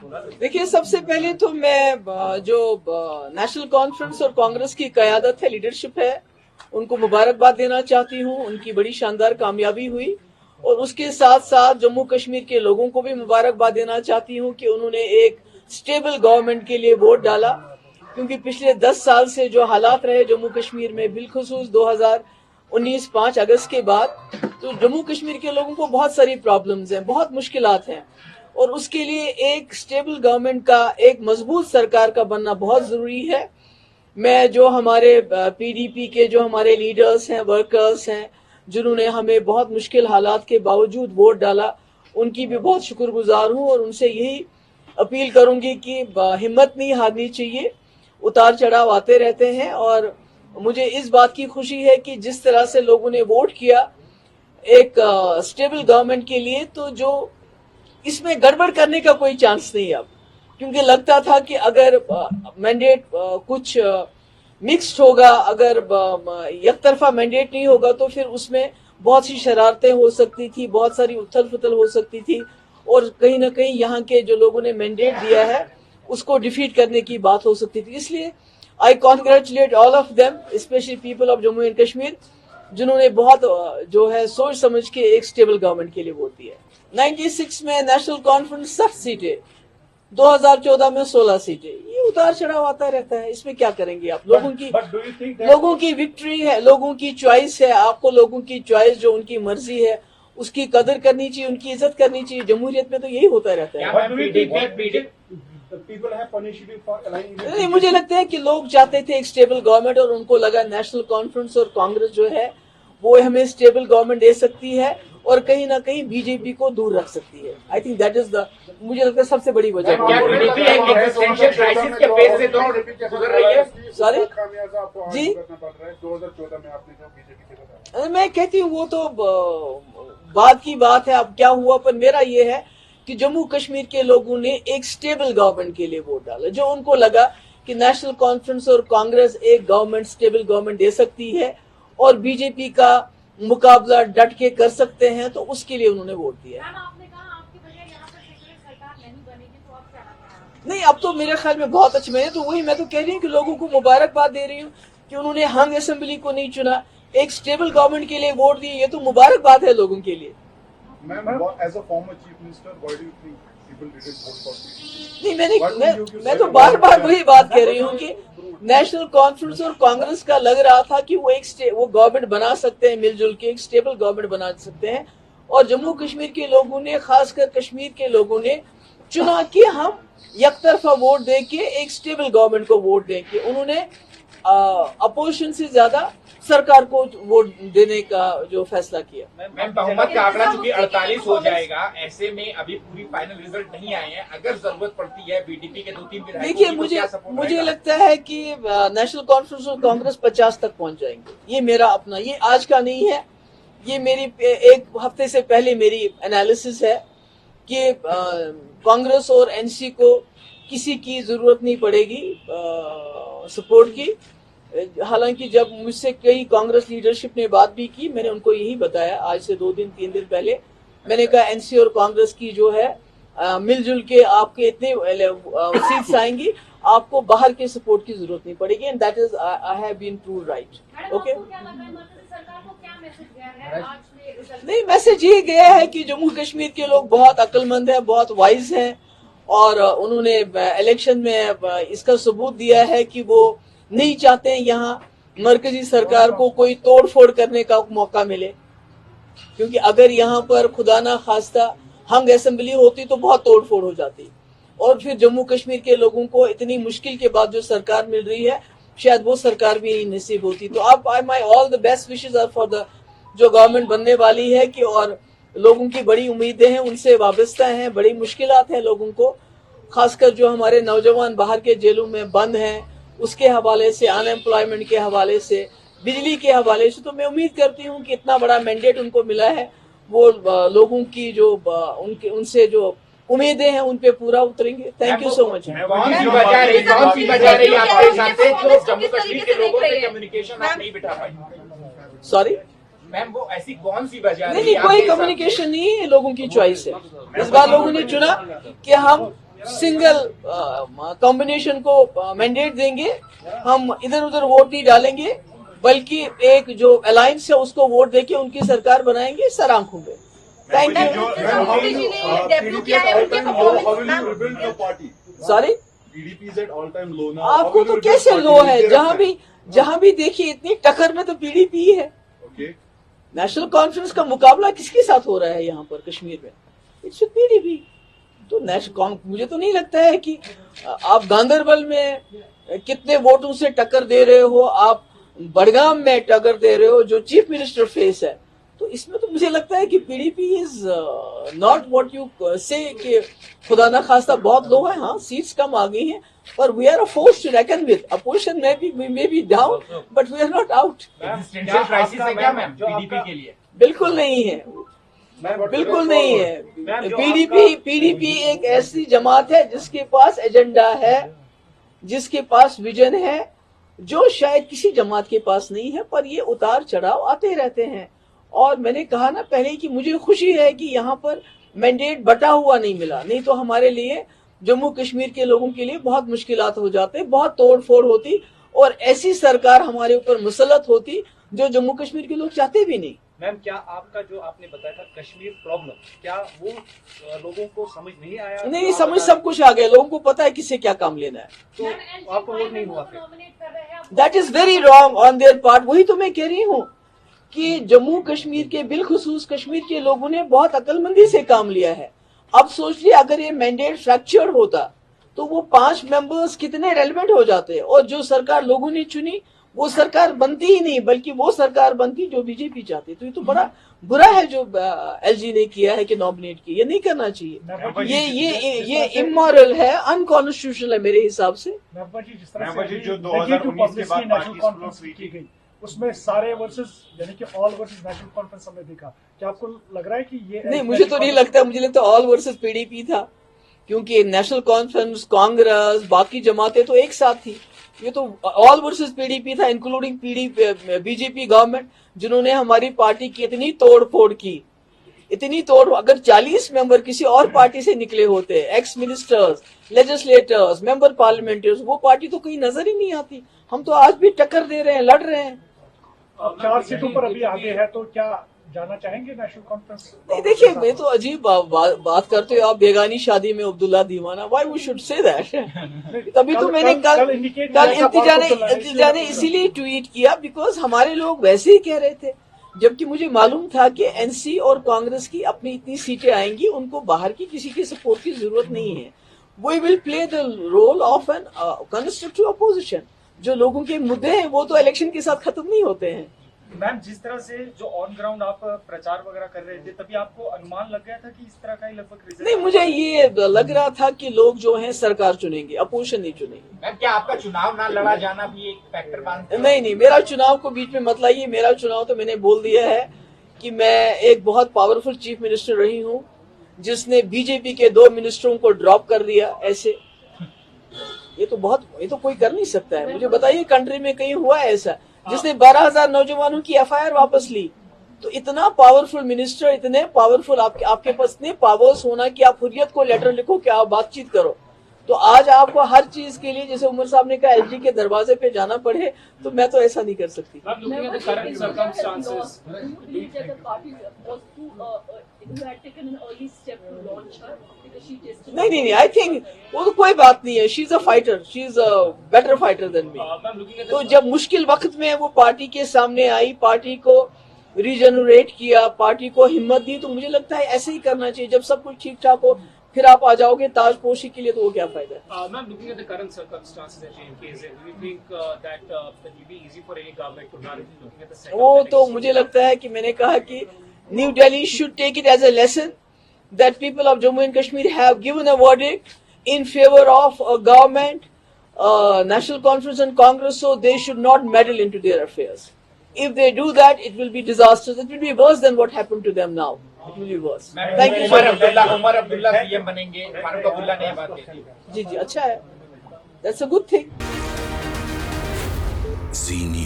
देखिए, सबसे पहले तो मैं जो नेशनल कॉन्फ्रेंस और कांग्रेस की क़यादत है, लीडरशिप है, उनको मुबारकबाद देना चाहती हूँ। उनकी बड़ी शानदार कामयाबी हुई और उसके साथ साथ जम्मू कश्मीर के लोगों को भी मुबारकबाद देना चाहती हूँ कि उन्होंने एक स्टेबल गवर्नमेंट के लिए वोट डाला, क्योंकि पिछले 10 साल से जो हालात रहे जम्मू कश्मीर में, बिलखुसूस 2019 5 अगस्त के बाद, तो जम्मू कश्मीर के लोगों को बहुत सारी प्रॉब्लम्स हैं, बहुत मुश्किलात हैं, और उसके लिए एक स्टेबल गवर्नमेंट का, एक मजबूत सरकार का बनना बहुत जरूरी है। मैं जो हमारे पीडीपी के जो हमारे लीडर्स हैं, वर्कर्स हैं, जिन्होंने हमें बहुत मुश्किल हालात के बावजूद वोट डाला, उनकी भी बहुत शुक्रगुजार हूं और उनसे यही अपील करूंगी कि हिम्मत नहीं हारनी चाहिए। उतार चढ़ाव आते रहते हैं और मुझे इस बात की खुशी है कि जिस तरह से लोगों ने वोट किया एक स्टेबल गवर्नमेंट के लिए, तो जो इसमें गड़बड़ करने का कोई चांस नहीं अब, क्योंकि लगता था कि अगर मैंडेट कुछ मिक्स्ड होगा, अगर एक तरफा मैंडेट नहीं होगा, तो फिर उसमें बहुत सी शरारतें हो सकती थी, बहुत सारी उथल पुथल हो सकती थी, और कहीं ना कहीं यहाँ के जो लोगों ने मैंडेट दिया है उसको डिफीट करने की बात हो सकती थी। इसलिए I congratulate all of them, specially people of Jammu and Kashmir, जिन्होंने बहुत जो है सोच समझ के एक स्टेबल गवर्नमेंट के लिए वोट दिया है। 96 में नेशनल कॉन्फ्रेंस 60 सीटें, 2014 में 16 सीटें, ये उतार चढ़ाव आता रहता है, इसमें क्या करेंगे आप? लोगों की विक्ट्री है, लोगों की चॉइस है, आपको लोगों की चॉइस, जो उनकी मर्जी है, उसकी कदर करनी चाहिए, उनकी इज्जत करनी चाहिए। जमहूरियत में तो यही होता रहता है। नहीं, मुझे लगता है कि लोग चाहते थे एक स्टेबल गवर्नमेंट, और उनको लगा नेशनल कॉन्फ्रेंस और कांग्रेस जो है वो हमें स्टेबल गवर्नमेंट दे सकती है और कहीं ना कहीं बीजेपी को दूर रख सकती है। I think that is the, मुझे लगता है सबसे बड़ी वजह। सॉरी जी, 2014 में आपने जो बीजेपी के, मैं कहती हूँ वो तो बाद की बात है, अब क्या हुआ, पर मेरा ये है कि जम्मू कश्मीर के लोगों ने एक स्टेबल गवर्नमेंट के लिए वोट डाला, जो उनको लगा कि नेशनल कॉन्फ्रेंस और कांग्रेस एक गवर्नमेंट, स्टेबल गवर्नमेंट दे सकती है और बीजेपी का मुकाबला डट के कर सकते हैं, तो उसके लिए उन्होंने वोट दिया। आपने कहा आपकी वजह यहाँ पर सेक्युलर सरकार नहीं बनेगी, तो अब क्या? नहीं, अब तो मेरे ख्याल में बहुत अच्छे में, तो वही मैं तो कह रही हूँ कि लोगों को मुबारकबाद दे रही हूँ कि उन्होंने हंग असेंबली को नहीं चुना, एक स्टेबल गवर्नमेंट के लिए वोट दिए, ये तो मुबारकबाद है लोगों के लिए। As a former chief minister, why do you think people didn't vote for you? नहीं, मैं तो बार बार वही बात कह रही हूँ कि नेशनल कॉन्फ्रेंस और कांग्रेस का लग रहा था कि वो गवर्नमेंट बना सकते हैं, मिलजुल के एक स्टेबल गवर्नमेंट बना सकते हैं, और जम्मू कश्मीर के लोगों ने, खासकर कश्मीर के लोगों ने चुना कि हम एक तरफा वोट दे के एक स्टेबल गवर्नमेंट को वोट देंगे। उन्होंने अपोजिशन से ज्यादा सरकार को वोट देने का जो फैसला किया। मैम, बहुमत का आंकड़ा चूंकि 48 हो जाएगा, ऐसे में अभी पूरी फाइनल रिजल्ट नहीं आए हैं, अगर जरूरत पड़ती है बीडीपी के 2-3 विधायकों, देखिए, मुझे लगता है कि नेशनल कॉन्फ्रेंस और कांग्रेस 50 तक पहुंच जाएंगे। ये मेरा अपना, ये आज का नहीं है, ये मेरी एक हफ्ते से पहले मेरी एनालिसिस है कि कांग्रेस और एनसी को किसी की जरूरत नहीं पड़ेगी सपोर्ट की। हालांकि जब मुझसे कई कांग्रेस लीडरशिप ने बात भी की, मैंने उनको यही बताया, आज से 2-3 दिन पहले मैंने कहा एनसी और कांग्रेस की जो है मिलजुल के आपके इतने सीट्स आएंगी, आपको बाहर के सपोर्ट की जरूरत नहीं पड़ेगी, and that is I have been proved right. Okay, नहीं, मैसेज ये गया है कि जम्मू कश्मीर के लोग बहुत अक्लमंद हैं, बहुत वाइज हैं, और उन्होंने इलेक्शन में इसका सबूत दिया है कि वो नहीं चाहते हैं यहाँ मरकजी सरकार को कोई तोड़ फोड़ करने का मौका मिले, क्योंकि अगर यहाँ पर खुदा ना खास्ता हंग असेंबली होती तो बहुत तोड़ फोड़ हो जाती, और फिर जम्मू कश्मीर के लोगों को इतनी मुश्किल के बाद जो सरकार मिल रही है, शायद वो सरकार भी नहीं नसीब होती। तो आप, my all the best wishes are for the जो गवर्नमेंट बनने वाली है कि, और लोगों की बड़ी उम्मीदें हैं, उनसे वाबस्ता हैं, बड़ी मुश्किलात हैं लोगों को, खासकर जो हमारे नौजवान बाहर के जेलों में बंद हैं, उसके हवाले से, अनएम्प्लॉयमेंट के हवाले से, बिजली के हवाले से। तो मैं उम्मीद करती हूँ कि इतना बड़ा मैंडेट उनको मिला है, वो लोगों की जो उनसे जो उम्मीदें हैं उन पे पूरा उतरेंगे। Thank you so much. कौन सी वजह रही आपके हिसाब से जो जम्मू कश्मीर के लोगों से कम्युनिकेशन आप नहीं बिठा पाई? सॉरी मैम, वो ऐसी कौन सी वजह? नहीं, कोई कम्युनिकेशन नहीं है, लोगों की चॉइस है। इस बार लोगों ने चुना कि हम सिंगल कॉम्बिनेशन को मैंडेट देंगे, हम इधर उधर वोट नहीं डालेंगे, बल्कि एक जो अलायंस है उसको वोट देके उनकी सरकार बनाएंगे सर आंखों में। Thank you. Sorry, PDP is at all-time low now. आपको तो कैसे लो है? जहां भी देखिए इतनी टक्कर में तो PDP ही है। Okay. नेशनल कॉन्फ्रेंस का मुकाबला किसके साथ हो रहा है यहाँ पर कश्मीर में? It's PDP। तो मुझे तो नहीं लगता है कि आप गांधरबल में कितने वोटों से टक्कर दे रहे हो, आप बड़गाम में टक्कर दे रहे हो जो चीफ मिनिस्टर फेस है, तो इसमें तो मुझे लगता है कि PDP is not what you से कि खुदा ना खास्ता बहुत लो है। हाँ, सीट्स कम आ गई हैं, पर we are a force to reckon with. Opposition में be down, but we are not out. Existential crisis है क्या मैम पीडीपी के लिए? बिल्कुल नहीं है, बिल्कुल नहीं है। PDP एक ऐसी जमात है जिसके पास एजेंडा है, जिसके पास विजन है, जो शायद किसी जमात के पास नहीं है। पर ये उतार चढ़ाव आते रहते हैं, और मैंने कहा ना पहले कि मुझे खुशी है कि यहाँ पर मैंडेट बटा हुआ नहीं मिला, नहीं तो हमारे लिए जम्मू कश्मीर के लोगों के लिए बहुत मुश्किलात हो जाते, बहुत तोड़ फोड़ होती, और ऐसी सरकार हमारे ऊपर मुसल्लत होती जो जम्मू कश्मीर के लोग चाहते भी नहीं। मैम, क्या आपका जो आपने बताया था कश्मीर प्रॉब्लम, क्या वो लोगों को समझ नहीं आया? नहीं, समझ सब कुछ आ गया, लोगों को पता है किससे क्या काम लेना है। तो आपको वोट नहीं हुआ फिर? That is very wrong on their part. वही तो मैं कह रही हूँ कि जम्मू कश्मीर के, बिलखुसूस कश्मीर के लोगों ने बहुत अक्लमंदी से काम लिया है। अब सोचिए अगर ये मैंडेट फ्रैक्चर होता तो वो 5 मेंबर्स कितने रेलेवेंट हो जाते, और जो सरकार लोगों ने चुनी वो सरकार बनती ही नहीं, बल्कि वो सरकार बनती जो बीजेपी चाहती। तो ये तो बड़ा बुरा है जो LG ने किया है कि नॉमिनेट की, ये नहीं करना चाहिए। ये इमोरल है, अनकॉन्स्टिट्यूशनल है मेरे हिसाब से। जिस तरह से जो 2019 के बाद नेशनल कॉन्फ्रेंस की गई, उसमें सारे वर्सेस यानी कि ऑल वर्सेस नेशनल कॉन्फ्रेंस हमने देखा। क्या आपको लग रहा है कि ये नहीं, मुझे तो नहीं लगता। मुझे लगता ऑल वर्सेस PDP था, क्योंकि नेशनल कॉन्फ्रेंस, कांग्रेस, बाकी जमातें तो एक साथ थी। ये तो ऑल वर्सेस PDP था, इंक्लूडिंग BJP गवर्नमेंट, जिन्होंने हमारी पार्टी की इतनी तोड़ फोड़ की, इतनी तोड़। अगर 40 मेंबर किसी और पार्टी से निकले होते, एक्स मिनिस्टर्स, लेजिस्लेटर्स, मेंबर पार्लियामेंटर्स, वो पार्टी तो कहीं नजर ही नहीं आती। हम तो आज भी टक्कर दे रहे हैं, लड़ रहे हैं। अब 4 सीटों पर अभी आगे है, तो क्या जाना चाहेंगे नेशनल कॉन्फ्रेंस? नहीं, देखिए, मैं तो अजीब बात करते हो आप, बेगानी शादी में अब्दुल्ला दीवाना। Why we should say that? तभी तो मैंने कल इंतजा ने इसीलिए ट्वीट किया, बिकॉज हमारे लोग वैसे ही कह रहे थे, जबकि मुझे मालूम था कि NC और कांग्रेस की अपनी इतनी सीटें आएंगी, उनको बाहर की किसी की सपोर्ट की जरूरत नहीं है। We will play the role of an constructive opposition. जो लोगों के मुद्दे हैं वो तो इलेक्शन के साथ खत्म नहीं होते हैं। मैम, जिस तरह से जो ऑन ग्राउंड आप प्रचार वगैरह कर रहे थे, तभी आपको अनुमान लग गया था कि इस तरह का ही लगभग रिजल्ट? नहीं, मुझे ये लग रहा था कि लोग जो हैं सरकार चुनेंगे, अपोजिशन नहीं चुनेंगे। मैम, क्या आपका चुनाव ना लड़ा जाना भी एक फैक्टर मानते हो? नहीं, मेरा चुनाव को बीच में मत लाइए। मेरा चुनाव तो मैंने बोल दिया है कि मैं एक बहुत पावरफुल चीफ मिनिस्टर रही हूँ, जिसने BJP के 2 मिनिस्टरों को ड्रॉप कर दिया। ऐसे ये तो कोई कर नहीं सकता है। मुझे बताइए कंट्री में कहीं हुआ है ऐसा, जिसने 12,000 नौजवानों की FIR वापस ली? तो इतना पावरफुल मिनिस्टर, इतने पावरफुल आपके पास इतने पावर्स होना कि आप हुर्रियत को लेटर लिखो कि आप बातचीत करो। तो आज आपको हर चीज के लिए, जैसे उमर साहब ने कहा, LG के दरवाजे पे जाना पड़े, तो मैं तो ऐसा नहीं कर सकती। नहीं, आई थिंक वो तो कोई बात नहीं है। She is a fighter, she is a better fighter than me. तो जब मुश्किल वक्त में वो पार्टी के सामने आई, पार्टी को रीजनरेट किया, पार्टी को हिम्मत दी, तो मुझे लगता है ऐसे ही करना चाहिए। जब सब कुछ ठीक ठाक हो, फिर आप आ जाओगे ताजपोशी के लिए, तो वो क्या फायदा है? Ma'am, looking at the current circumstances at JNK, do you think that it will be easy for any government to run? Looking at the setup वो that तो exists? मुझे लगता है कि मैंने कहा कि New Delhi should take it as a lesson that people of Jammu and Kashmir have given a verdict in favor of a government, National Conference and Congress, so they should not meddle into their affairs. If they do that, it will be disastrous. It will be worse than what happened to them now. It will be worse. Thank you so much. Umar Abdullah CM बनेंगे, फारूक अब्दुल्ला ने बात कही थी। जी, अच्छा है. That's a good thing. Zee News.